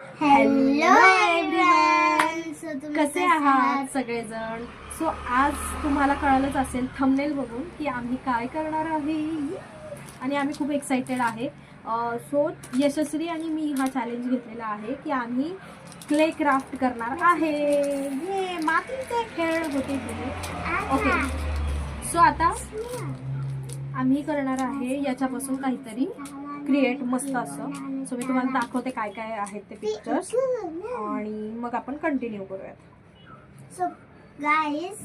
Hello everyone, कसे आहात सगळेजण. सो आज तुम्हाला कळालंच असेल थंबनेल बघून की आम्ही काय करणार आहे आणि आम्ही खूप एक्साइटेड आहे. सो यशस्वी आणि मी हा चॅलेंज घेतलेला आहे की आम्ही क्ले क्राफ्ट करणार आहे. ये मातीचे खेळ होते तिथे. ओके, सो आता आम्ही करणार आहे याच्यापासून काहीतरी क्रिएट मस्त असं. सो मी तुम्हाला दाखवते काय काय आहेत ते पिक्चर्स आणि मग आपण कंटिन्यू करूयात. सो गाईज,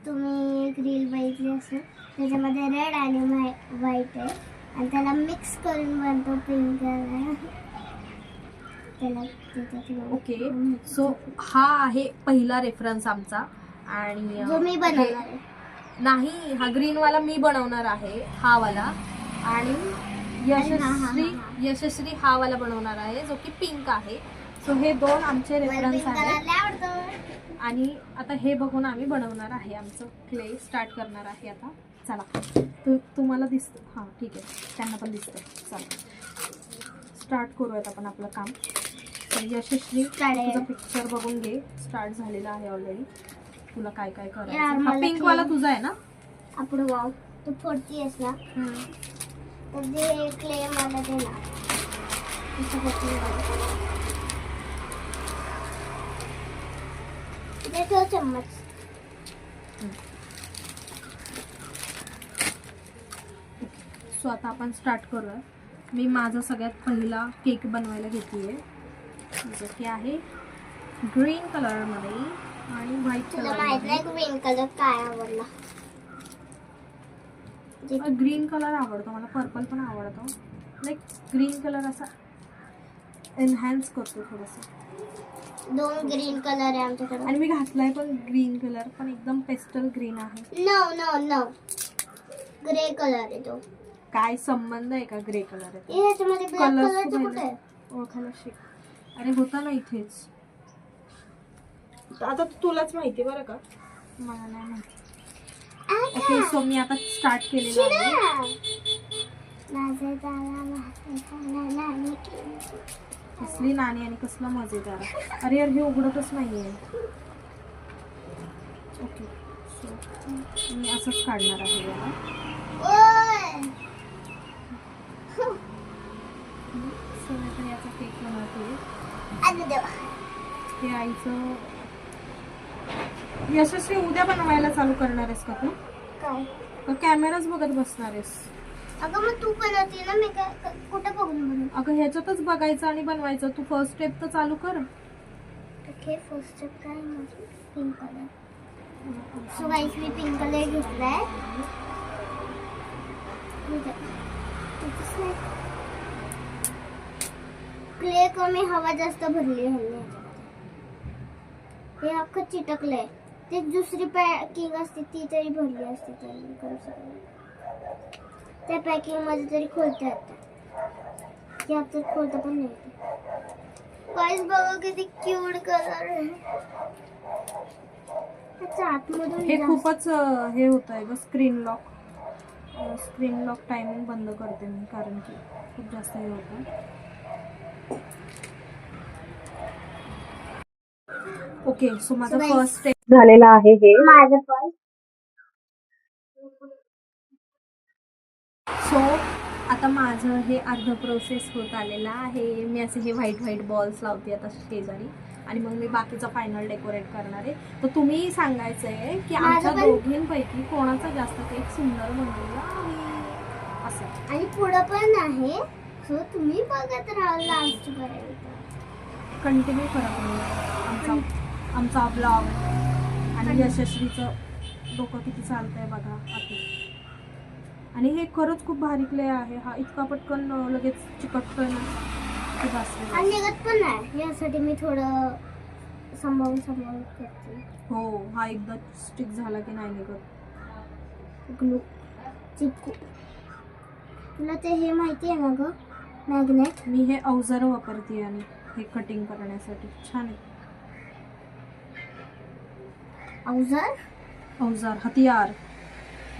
तुम्ही एक रील बघितली असेल, त्याच्यामध्ये रेड आणि व्हाईट आहे आणि त्याला मिक्स करून बनतो पिंक कलर. ओके, सो हा आहे पहिला रेफरन्स आमचा आणि जो मी बनवणार आहे. नाही, हा ग्रीन वाला मी बनवणार आहे, हा वाला. आणि यशस्वी हा वाला बनवणार आहे जो की पिंक आहे. सो हे दोन आमचे रेफरन्स आहेत आणि आता हे बघून आम्ही बनवणार आहे. आमचं क्ले स्टार्ट करणार आहे आता. चला, तुम्हाला दिसतं? हां ठीक आहे, त्यांना पण दिसतं. चला स्टार्ट करूयात आपण आपलं काम. तर यशस्वी तुझा पिक्चर बघून घे, स्टार्ट झालेला आहे ऑलरेडी. तुला काय काय करायचं? हा पिंक वाला तुझा आहे ना? आपण वाव तू फोडती आहेस ना, तर ते क्ले मला दे ना. ठेव चम्मच. सो आता आपण स्टार्ट करूया. मी माझा सगळ्यात पहिला केक बनवायला घेतली आहे, जो की आहे ग्रीन कलरमध्ये आणि व्हाईट तुला माहित नाही ग्रीन कलर काय आवडला? ग्रीन कलर आवडतो मला, पर्पल पण आवडतो. लाईक ग्रीन कलर असा एनहॅन्स करतो थोडंसं. दोन ग्रीन कलर आहे आमच्याकडे आणि मी घातलाय पण ग्रीन कलर, पण एकदम पेस्टल ग्रीन आहे. No no no, grey colour आहे तो. काय संबंध आहे का ग्रे कलर आहे? याच्यामध्ये ब्लॅक कलरचं कुठे आहे? ओळखायला शिक. अरे होता ना इथेच. आता तुलाच माहिती बरं का, मला नाही माहिती. ओके, सो मी आता स्टार्ट केलेलं आहे. कसली नाणी आणि कसला मजेदार. अरे यार, हे उघडतच नाहीये. ओके, सो मी असंच काढणार आहे याला. सो आता याचा केक बनवते. हे आईचं. यशस्वी, उद्या बनवायला चालू करणार आहेस का तू? काय? का कॅमेराच बघत बसणार आहेस? अगं मग तू बनवते ना, मी काय कुठे बघून बनवू? अगं ह्याच्यातच बघायचं आणि बनवायचं. तू फर्स्ट स्टेप तर चालू कर. ओके, फर्स्ट स्टेप काय माझी? Pink colour. सो गाईस, मी पिंक कलर घेतलाय. क्ले कमी, हवा जास्त भरली आहे. हे अख्खं चिटकलंय. ते दुसरी पॅकिंग असते ती तरी भरली असते तरी मी करू शकते. त्या पॅकिंग मध्ये तरी खोलता येतं, यात तर खोलता पण नाही येत. गाईस बघा किती क्यूट कलर आहे. त्याच्या आतमधून हे खूपच हे होत आहे बस. स्क्रीन लॉक टायमिंग बंद करते मी, कारण की खूप जास्त हे होतं. ओके, सो माझा फर्स्ट स्टेप झालेला आहे. हे माझं पण. सो आता माझं हे अर्ध प्रोसेस होत आलेलं आहे. मी असे हे व्हाईट बॉल्स लावते आता शेजारी आणि मग मी बाकीचं फायनल डेकोरेट करणार आहे. तर तुम्ही सांगायचं आहे की आमच्या दोघींपैकी कोणाचा जास्त केक सुंदर बनवला आहे असं. आणि पुढं पण आहे, सो तुम्ही बघत राहा लास्ट पर्यंत. कंटिन्यू करा आमचा ब्लॉग. आणि यशस्वीचं डोकं किती चालतंय बघा आता. आणि हे खरंच खूप भारी क्ले आहे. हा इतका पटकन लगेच चिकटतोय ना. आणि निघत पण नाही, यासाठी मी थोडं सांभाळून करते. हो, हा एकदा स्टिक झाला की नाही निघत. ग्लू चिपकू. तुला ते हे माहिती आहे ना ग, मॅग्नेट? मी हे अवजार वापरते आणि हे कटिंग करण्यासाठी. छान आहे. औजार, हथियार.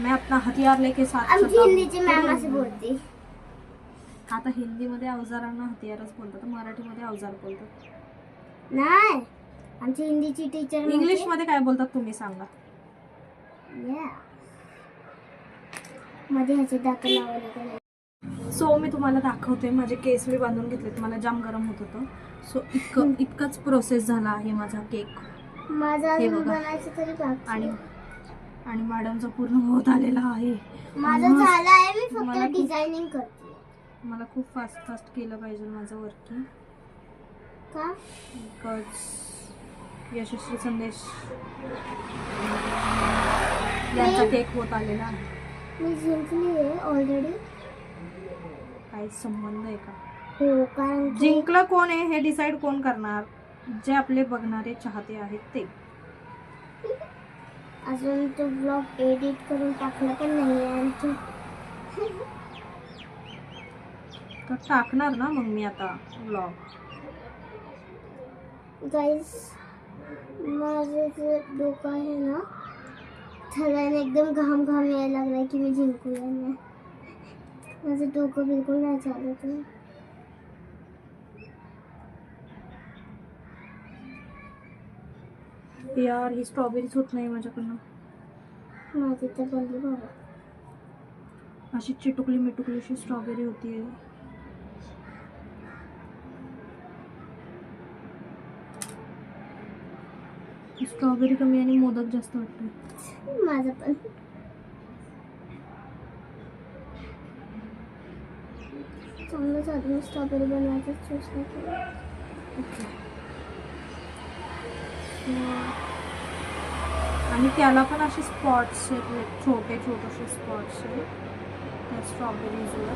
मैं अपना हथियार लेके साथ आमची हिंदीची मॅम असे बोलते. आता हिंदीमध्ये अवजारांना हतियारच बोलतात, मराठीमध्ये अवजार बोलतात. नाही, आमची हिंदीची टीचर इंग्लिशमध्ये काय बोलतात तुम्ही सांगा. मध्ये ह्याचे दात लावले. सो मी तुम्हाला दाखवते, माझे केस मी बांधून घेतलेत, मला जाम गरम होत होतं. सो इतकाच प्रोसेस झाला आहे माझा केक. माझा हे बघा. बनायचं तरी बाकी आणि आणि मॅडमचा पूर्ण होत आलेला आहे. माझं झालं आहे, मी मला फक्त खूप- डिझायनिंग करते. मला खूप फास्ट केलं पाहिजे माझं वर्किंग, का? बिकॉज यशस्वी संदेश यांचा केक होत आलेला आहे. मी जिंकली आहे ऑलरेडी. काही संबंध आहे का? हो, कारण की जिंकलं कोण आहे हे डिसाईड कोण करणार? जे आपले बघणारे चाहते आहेत ते. अजून तो ब्लॉग एडिट करून टाकला पण नाही आहे आणखी. तर टाकणार ना मग मी आता ब्लॉग. गाईस, माझं जे डोकं आहे ना, थोड्याने एकदम घाम यायला लागलाय की मी जिंकूया नाही. माझं डोकं बिलकुल नाही चालत आहे. यार ही स्ट्रॉबेरीच होत नाही माझ्याकडनं. माझी तर बनली बाबा. अशी चिटुकली मिटुकली अशी स्ट्रॉबेरी होतीये. स्ट्रॉबेरी कमी आणि मोदक जास्त वाटतोय. माझं पण. चांगलं झालं, स्ट्रॉबेरी बनवायचं चूज नाही केलं. आणि त्याला पण असे स्पॉट्स आहेत, छोटे छोटेसे स्पॉट्स आहेत त्या स्ट्रॉबेरीजवर.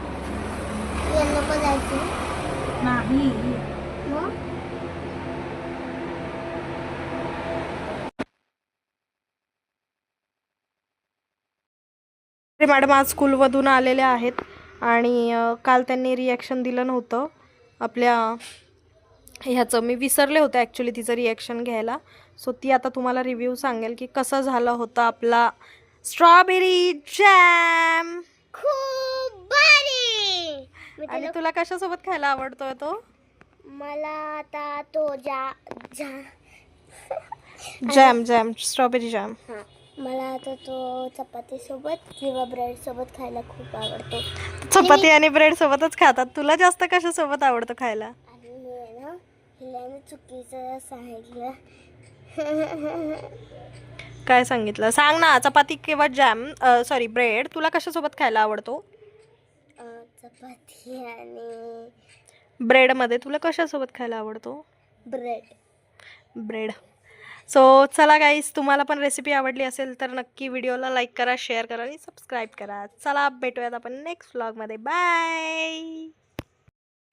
येलो पण जायचं नाही. मग मॅडम आज स्कूलमधून आलेल्या आहेत आणि काल त्यांनी रिॲक्शन दिलं नव्हतं आपल्या ह्याचं. मी विसरले होते ॲक्च्युली तिचं रिॲक्शन घ्यायला. सो ती आता तुम्हाला रिव्ह्यू सांगेल की कसं झालं होतं आपला स्ट्रॉबेरी जॅम. खूप भारी. आणि तुला कशासोबत खायला आवडतोय तो? मला आता तो जॅम स्ट्रॉबेरी जॅम. हां, मला आता तो चपाती सोबत किंवा ब्रेड सोबत खायला खूप आवडतो. चपाती आणि ब्रेड सोबतच खातात. तुला जास्त कशासोबत आवडतं खायला? आणि मी आहे ना, हिला चुकीचं सांगितलं. काय सांगितलं सांग ना. चपाती किंवा जॅम, सॉरी ब्रेड, तुला कशासोबत खायला आवडतो? चपाती आणि ब्रेडमध्ये तुला कशासोबत खायला आवडतो? ब्रेड. सो चला गाईस, तुम्हाला पण रेसिपी आवडली असेल तर नक्की व्हिडिओला लाईक करा, शेअर करा आणि सबस्क्राईब करा. चला भेटूयात आपण नेक्स्ट व्लॉगमध्ये. Bye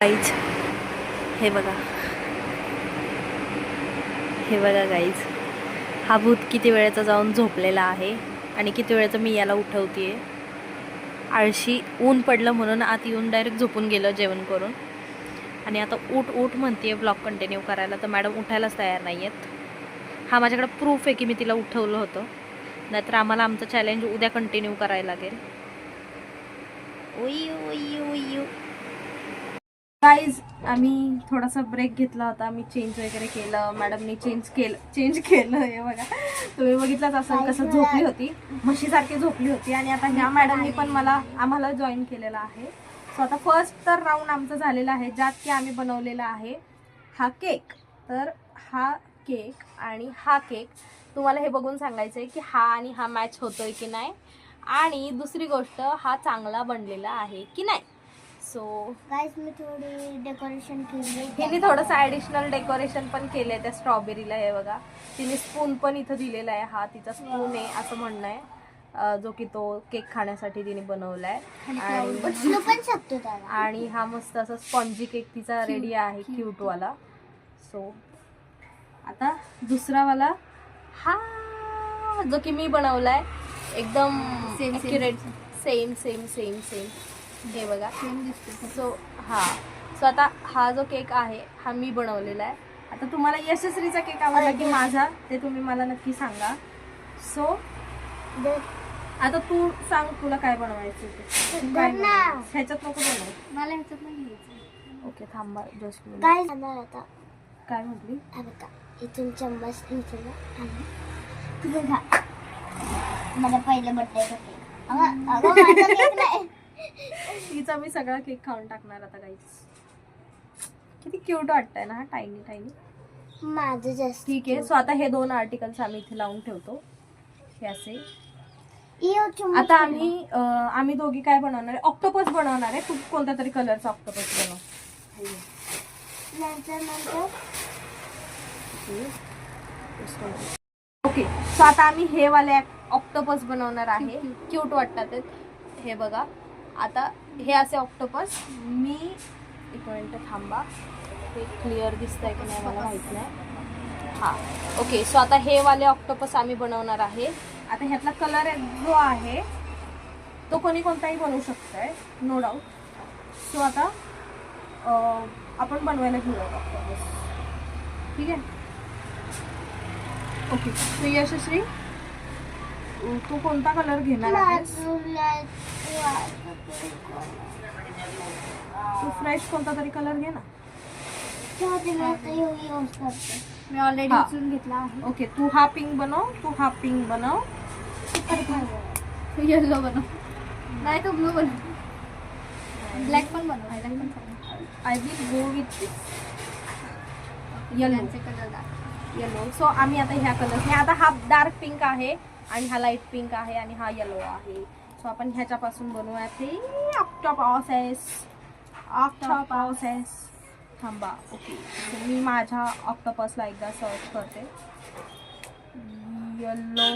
guys. हे बघा गाईज, हा भूत किती वेळेचा जाऊन झोपलेला आहे आणि किती वेळेचं मी याला उठवतेय. आळशी ऊन पडलं म्हणून आत येऊन डायरेक्ट झोपून गेलं जेवण करून. आणि आता उठ म्हणते व्लॉग कंटिन्यू करायला, तर मॅडम उठायलाच तयार नाही आहेत. हा माझ्याकडे प्रूफ आहे की मी तिला उठवलं होतं, नाहीतर आम्हाला आमचं चॅलेंज उद्या कंटिन्यू करायला लागेल. गाईज, आम्ही थोडासा ब्रेक घेतला होता, मी चेंज वगैरे केलं, मॅडमनी चेंज केलं. हे बघा, तुम्ही बघितलंच असं कसं झोपली होती, म्हशीसारखी झोपली होती. आणि आता ह्या मॅडमनी पण आम्हाला जॉईन केलेलं आहे. सो आता फर्स्ट तर राऊंड आमचा झालेला आहे, ज्यात की आम्ही बनवलेला आहे हा केक. तर हा केक आणि हा केक तुम्हाला हे बघून सांगायचं आहे की हा आणि हा मॅच होतोय की नाही, आणि दुसरी गोष्ट हा चांगला बनलेला आहे की नाही. सो गाईस, मी थोडी डेकोरेशन केली. हिने थोडंसं ॲडिशनल डेकोरेशन पण केलंय त्या स्ट्रॉबेरीला. हे बघा, तिने स्पून पण इथं दिलेला आहे. हा तिचा स्पून आहे असं म्हणणं आहे, जो की तो केक खाण्यासाठी तिने बनवलाय. उचलू पण शकतो त्याला. आणि हा मस्त असा स्पॉन्जी केक तिचा रेडी आहे, क्यूटवाला. सो आता दुसरावाला हा जो की मी बनवलाय, एकदम ॲक्युरेट, सेम. हे बघा. सो आता हा जो केक आहे हा मी बनवलेला आहे. आता तुम्हाला यशस्वीचा केक आवडला की माझा, ते तुम्ही मला नक्की सांगा. सो आता तू सांग तुला काय बनवायचं ते. तू काय बनवणार? ह्याच्यात नको बनव. मला ह्याच्यात नाही घ्यायचं. ओके थांबा जस्ट काय जाणार आता? काय म्हटली? हा बघा इथून चम्मच इथून आणि तुम्ही खा. मला पहिलं बर्थडे केक. अगं माझा केक नाही. तिचा मी सगळा केक खाऊन टाकणार आता गाईस. किती क्यूट वाटतंय ना हा टायनी टायनी. माझं जास्त ठीक आहे. सो आता हे 2 आर्टिकल्स आम्ही इथे लावून ठेवतो हे असे. आता आम्ही दोघी काय बनवणार आहे? ऑक्टोपस बनवणार आहे. तू कोणत्या तरी कलरचा ऑक्टोपस बनव. नंतर ओके सो आता आम्ही हे वाले ऑक्टोपस बनवणार आहे. क्यूट वाटतात ते. हे बघा आता हे असे ऑक्टोपस मी एक मिनिट थांबा. हे क्लिअर दिसतंय की नाही मला माहित नाही. हां ओके सो आता हे वाले ऑक्टोपस आम्ही बनवणार आहे. आता ह्यातला कलर जो आहे तो कोणी कोणताही बनवू शकतोय नो डाऊट. सो आता आपण बनवायला घेऊया ऑक्टोपस. ठीक आहे. ओके सो यशश्री तू कोणता कलर घेणार आहेस? तू फ्रेश कोणता तरी कलर घे ना. मी ऑलरेडी हा. उचलून घेतला आहे. ओके तू हा पिंक बनव. तू हा पिंक बनव. येलो बनव. नाही तो ब्लू बनव. ब्लॅक पण बनव. ब्लॅक पण चालेल. I will go with this yellow. Colour yellow. So आम्ही आता ह्या कलर हे आता हा डार्क पिंक आहे आणि हा लाईट पिंक आहे आणि हा येलो आहे. सो आपण ह्याच्यापासून बनवूया ते ऑक्टोपस. ऑक्टोपस थांबा. ओके सो मी माझ्या ऑक्टोपसला एकदा सर्च करते. येलो.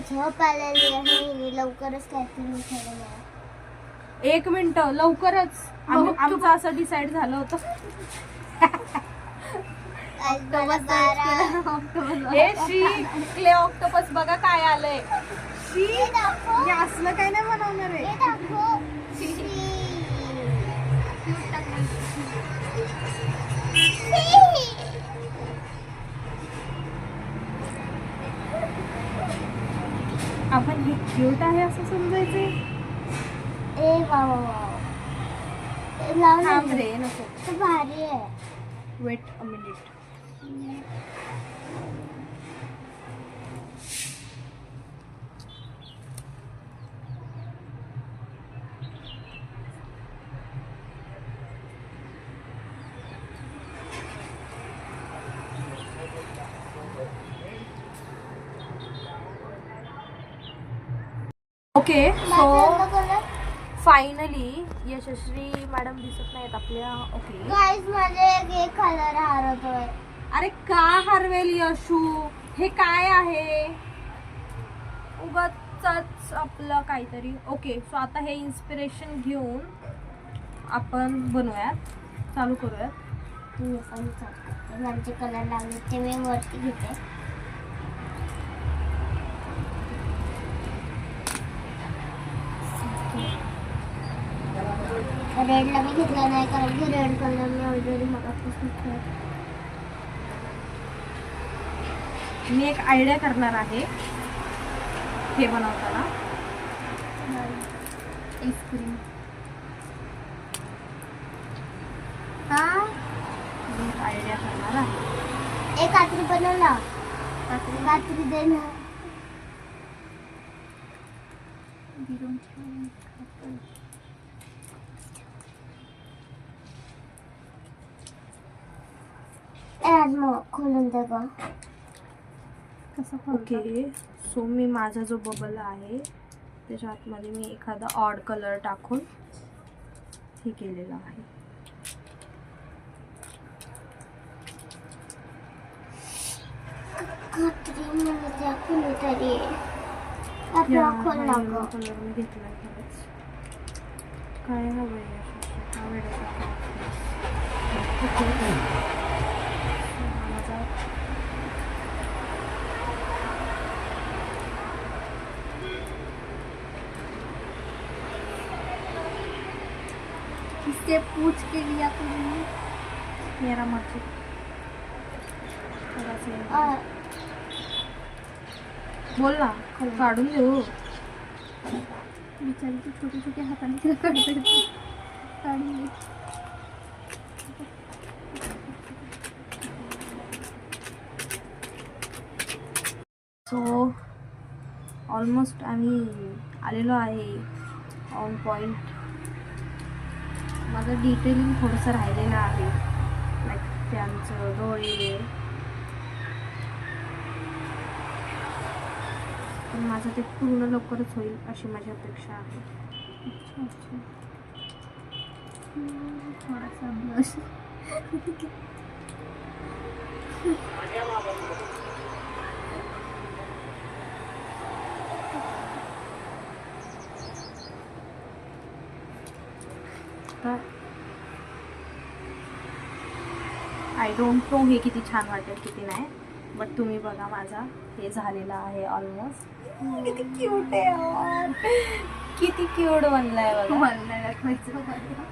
झोप आलेली आहे. लवकरच काहीतरी उठायला. 1 मिनिट लवकरच आमचं असं डिसाईड झालं होतं. हे शी क्ले ऑक्टोपस बघा काय आलंय. शी हे असलं काय नाही बनवणार आहे. आपण हे क्यूट आहे असं समजायचंय. ए वा थांब रे नको. भारी आहे. Weight a minute. Okay so finally Yashasvi madam दिसत नाहीत आपल्या. ओके गाईज माझे एक कलर हरवतोय. अरे का हरवेल यशू? हे काय आहे उगाच आपलं काहीतरी. ओके सो आता हे इन्स्पिरेशन घेऊन आपण बनवूयात. चालू करूयात. मी पण करते. माझे कलर लागले ते मी वरती घेते. रेडला मी घेतला नाही कारण की रेड कलर मी ऑलरेडी मगापासून खेळते. मी एक आयडिया करणार आहे हे बनवताना. आईस्क्रीम. मी एक आयडिया करणार आहे. एक कात्री बनवला. कात्री दे ना. खोलून दे ग. ओके सो मी माझा जो बबल आहे त्याच्या आतमध्ये मी एखादा ऑड कलर टाकून हे केलेलं आहे. कात्री मला त्या कुणीतरी या खोल हा ना yellow ग. कलर मी घेतलाय खरंच. काय हवंय यशस्वी? हा वेळेचा माझा किससे पूछ के लिया तुमने? मेरा मर्जी. थोड़ा सा बोल ना, काढून देऊ. बिचारी ती छोटी छोटी हाताने तिला काढता येते. काढून दे. सो ऑलमोस्ट आम्ही आलेलो आहे ऑन पॉईंट. माझं डिटेलिंग थोडंसं राहिलेलं आहे, लाईक त्यांचं डोळे. पण माझं ते पूर्ण लवकरच होईल अशी माझी अपेक्षा आहे. अच्छा अच्छा. थोडासा ब्लश. आय डोंट नो हे किती छान वाटेल किती नाही, बट तुम्ही बघा माझा हे झालेला आहे ऑलमोस्ट. किती क्यूट आहे यार, किती क्यूट बनलाय बघा. मला नाही दाखवायचं मला.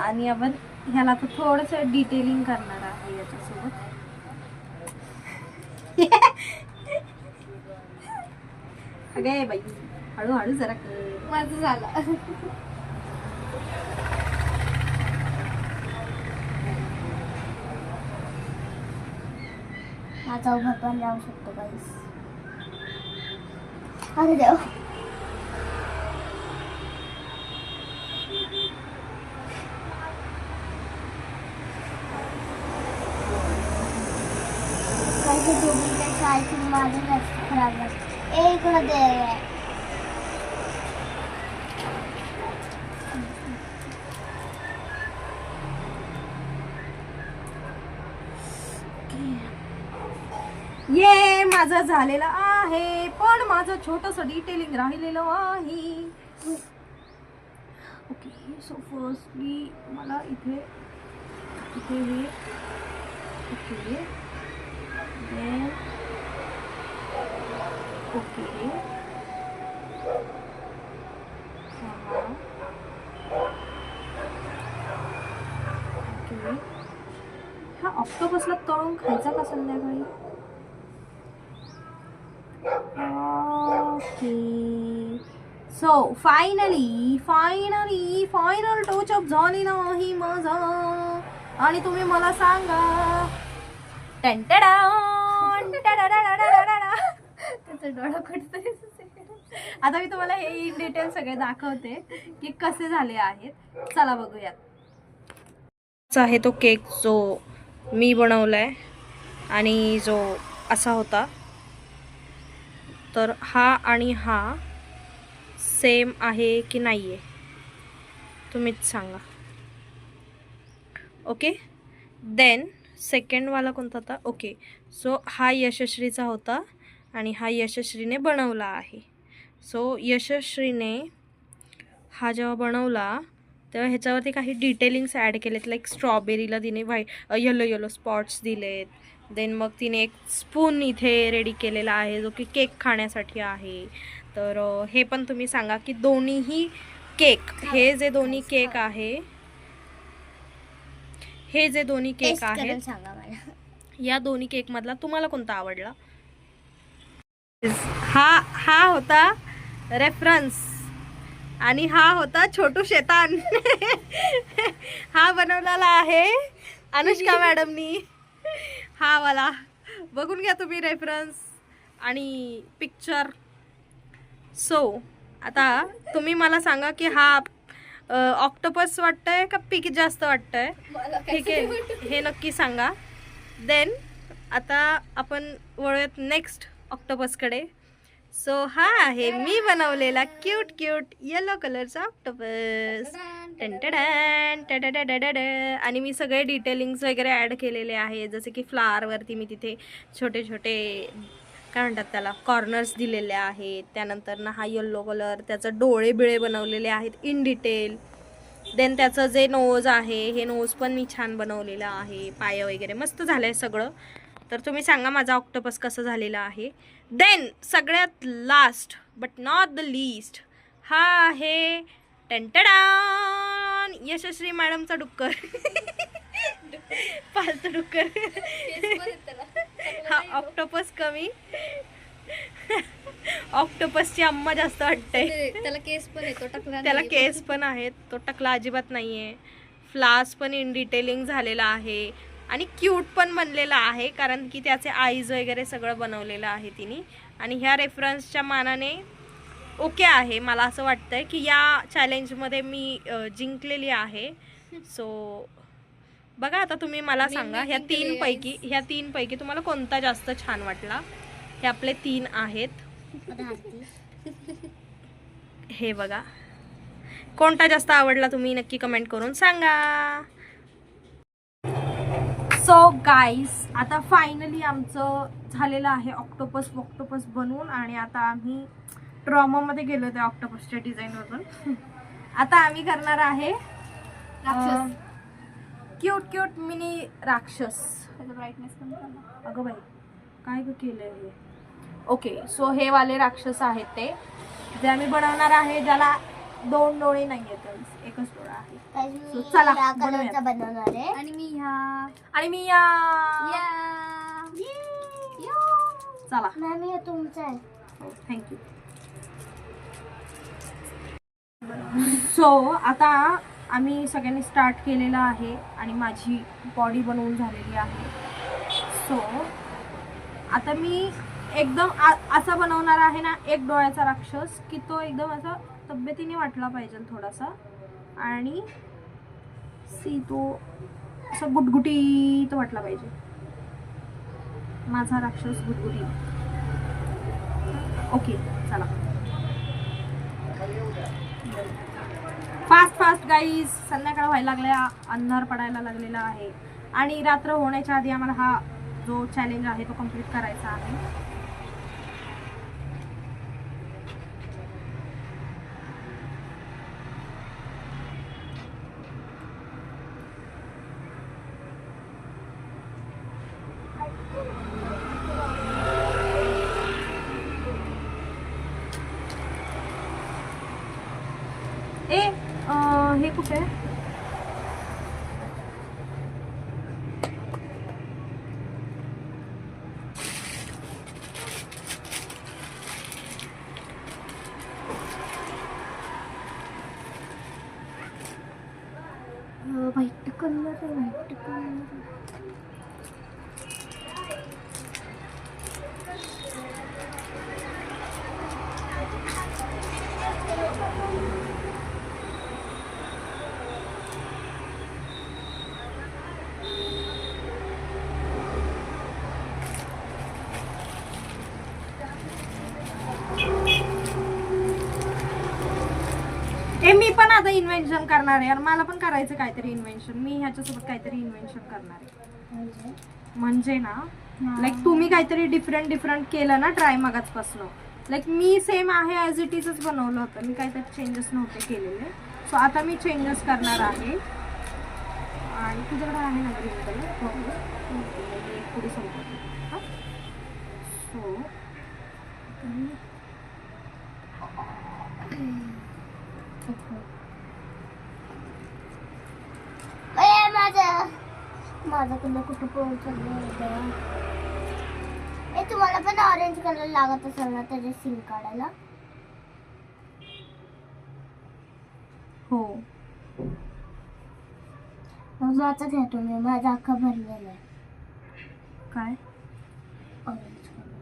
आणि आपण ह्याला तर थोडंसं डिटेलिंग करणार आहे याच्यासोबत. अगे बाई, हळूहळू जरा कर. माझं झालं. माझा उभा पण लावू शकतो गाईस. अरे देव. माझं दोघींपेक्षा आय थिंक माझं जास्त खराब असतं. इकडं दे. ये माझं झालेलं आहे, पण माझं छोटंसं डिटेलिंग राहिलेलं आहे. ओके, सो फर्स्टली मला इथे इथे हे ओके देन ओके ओके. हा ऑक्टोपसला तळून खायचा का संध्याकाळी? ओके, सो फायनल टचअप झालेला आहे माझा. आणि तुम्ही मला सांगा, टंटडान, टडाडाडाडाडाडा. त्याचा डोळा कटतोय. आता मी तुम्हाला हे इन डिटेल सगळे दाखवते की कसे झाले आहेत. चला बघूयात. आहे तो केक जो मी बनवलाय आणि जो असा होता, तर हा आणि हा सेम आहे की नाही आहे तुम्हीच सांगा. ओके, देन सेकंडवाला कोणता होता? ओके, सो हा यशश्रीचा होता आणि हा यशश्रीने बनवला आहे. सो यशश्रीने हा जेव्हा बनवला तेव्हा ह्याच्यावरती काही डिटेलिंग्स ॲड केलेत, लाईक स्ट्रॉबेरीला तिने येलो स्पॉट्स दिलेत. देन मग तिने एक स्पून इथे रेडी केलेला आहे जो की केक खाण्यासाठी आहे. तर हे पण तुम्ही सांगा की दोन्हीही केक, हे जे दोन्ही केक आहे, हे जे दोन्ही केक आहेत, सांगा मला. या दोन्ही केकमधला तुम्हाला कोणता आवडला? हा होता रेफरन्स आणि हा होता छोटू शैतान. हा बनवलेला आहे अनुष्का मॅडमनी. हा वाला बघून घ्या तुम्ही रेफरन्स आणि पिक्चर. सो आता तुम्ही मला सांगा की हा ऑक्टोपस वाटतंय का पिक जास्त वाटतंय? ठीक आहे, हे नक्की सांगा. देन आता आपण वळूयात नेक्स्ट ऑक्टोपसकडे. सो हा आहे मी बनवलेला क्यूट येलो कलरचा ऑक्टोपस. आणि मी सगळे डिटेलिंग्स वगैरे ॲड केलेले आहे, जसे की फ्लावरवरती मी तिथे छोटे काय म्हणतात त्याला कॉर्नर्स दिलेले आहेत. त्यानंतर ना हा येल्लो कलर, त्याचं डोळे बिळे बनवलेले आहेत इन डिटेल. देन त्याचं जे नोज आहे, हे नोज पण मी छान बनवलेलं आहे, पाय वगैरे मस्त झालं आहे सगळं. तर तुम्ही सांगा माझा ऑक्टोपस कसं झालेला आहे. देन सगळ्यात last but not the least हा आहे टंटडान यशश्री मॅडमचा डुक्कर. पालतू डुक्कर. हा ऑक्टोपस कमी ऑक्टोपसची अम्मा जास्त वाटते. त्याला केस पण येतो टकला त्याला नाहीये. केस पण आहेत, तो टकला अजिबात नाहीये. फ्लास पण इन डिटेलिंग झालेला आहे आणि क्यूट पण बनलेला आहे, कारण की त्याचे आईज वगैरे सगळं बनवलेलं आहे तिने. आणि ह्या रेफरन्सच्या मानाने ओके आहे. मला असं वाटतंय की या चॅलेंजमध्ये मी जिंकलेली आहे. सो बघा आता तुम्ही मला सांगा, ह्या तीन पैकी तुम्हाला कोणता जास्त छान वाटला. हे आपले 3 आहेत. हे बघा, कोणता जास्त आवडला तुम्ही नक्की कमेंट करून सांगा. सो गाईस, आता फायनली आमचं झालेलं आहे ऑक्टोपस बनवून. आणि आता आम्ही ड्रामामध्ये गेलो त्या ऑक्टोपसच्या डिझाईनवरून. आता आम्ही करणार आहे राक्षस. क्यूट मिनी राक्षस. त्याचा ब्राईटनेस कमी करणार. अगं बाई, काय केलंय हे. ओके, सो हे वाले राक्षस आहेत ते जे आम्ही बनवणार आहे, ज्याला 2 डोळे नाही आहेत, एकच डोळा आहे. So, चला, बनवूया. बनवणार आहे. आणि मी चला, मॅम हे तुमचं आहे. थँक्यू. सो आता आम्ही सगळ्यांनी स्टार्ट केलेलं आहे आणि माझी बॉडी बनवून झालेली आहे. सो आता मी एकदम असा बनवणार आहे ना, एक डोळ्याचा राक्षस, की तो एकदम असा तब्येतीने वाटला पाहिजे थोडासा. आणि तो असा गुटगुटीत वाटला पाहिजे. माझा राक्षस गुटगुटी. ओके, चला फास्ट गाईज. संध्याकाळ व्हायला लागल्या, अंधार पडायला लागलेला आहे आणि रात्र होण्याच्या आधी आम्हाला हा जो चॅलेंज आहे तो कम्प्लीट करायचा आहे. हे कुठे आहे? White colour white colour. मी पण आता इन्व्हेन्शन करणार आहे यार. मला पण करायचं काहीतरी इन्व्हेन्शन. मी ह्याच्यासोबत काहीतरी इन्व्हेन्शन करणार आहे. म्हणजे ना, लाईक तुम्ही काहीतरी डिफरंट केलं ना ट्राय मगाचपासून. लाईक मी सेम आहे ॲज इट इजच बनवलं होतं. मी काहीतरी चेंजेस नव्हते केलेले. सो आता मी चेंजेस करणार आहे. आणि तुझ्याकडे आहे ना ग्रीन कलर, पुढे संपवते. सो माझा कलर कुठं पळून चाललं. हे तुम्हाला पण ऑरेंज कलर लागत असेल ना त्याचे सीन काढायला. हो, माझा घ्या तुम्ही. माझा अख्खा भरलेला आहे. काय ऑरेंज कलर.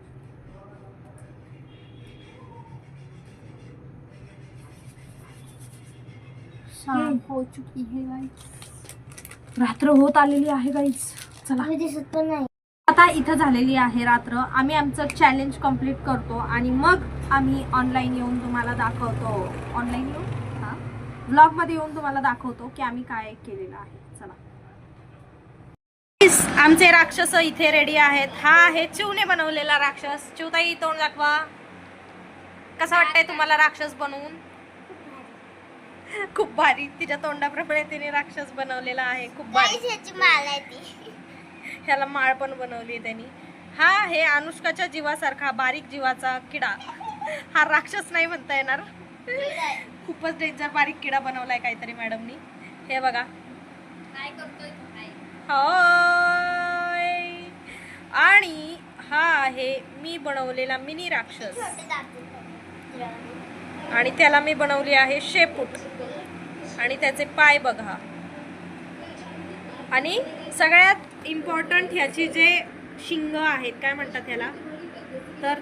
शाम हो चुकी है गाइस. रात्र होत आलेली आहे गाईज. चला, मी दिसत पण नाही. आता इथं झालेली आहे रात्र. आम्ही आमचं चॅलेंज कम्प्लीट करतो आणि मग आम्ही ऑनलाईन येऊन तुम्हाला दाखवतो. ऑनलाईन येऊन हां ब्लॉगमध्ये येऊन तुम्हाला दाखवतो की आम्ही काय केलेलं आहे. चला, आमचे राक्षस इथे रेडी आहेत. हा आहे चिवने बनवलेला राक्षस. चिवताई तोंड दाखवा. कसा वाटतंय तुम्हाला राक्षस बनवून? खूप भारी. तिच्या तोंडाप्रमाणे तिने राक्षस बनवलेला आहे. खूप भारी. ह्याची माळ आहे ती. ह्याला माळ पण बनवली आहे त्यांनी. हा हे अनुष्काच्या जीवासारखा बारीक जीवाचा किडा. हा राक्षस नाही म्हणता येणार. खूपच डेंजर बारीक किडा बनवलाय काहीतरी मॅडमनी. हे बघा. काय करतोय तू? काय होय. आणि हा आहे मी बनवलेला मिनी राक्षस छोटे दात आहेत. आणि त्याला मी बनवली आहे शेपूट आणि त्याचे पाय बघा. आणि सगळ्यात इम्पॉर्टंट ह्याची जे शिंग आहेत काय म्हणतात ह्याला तर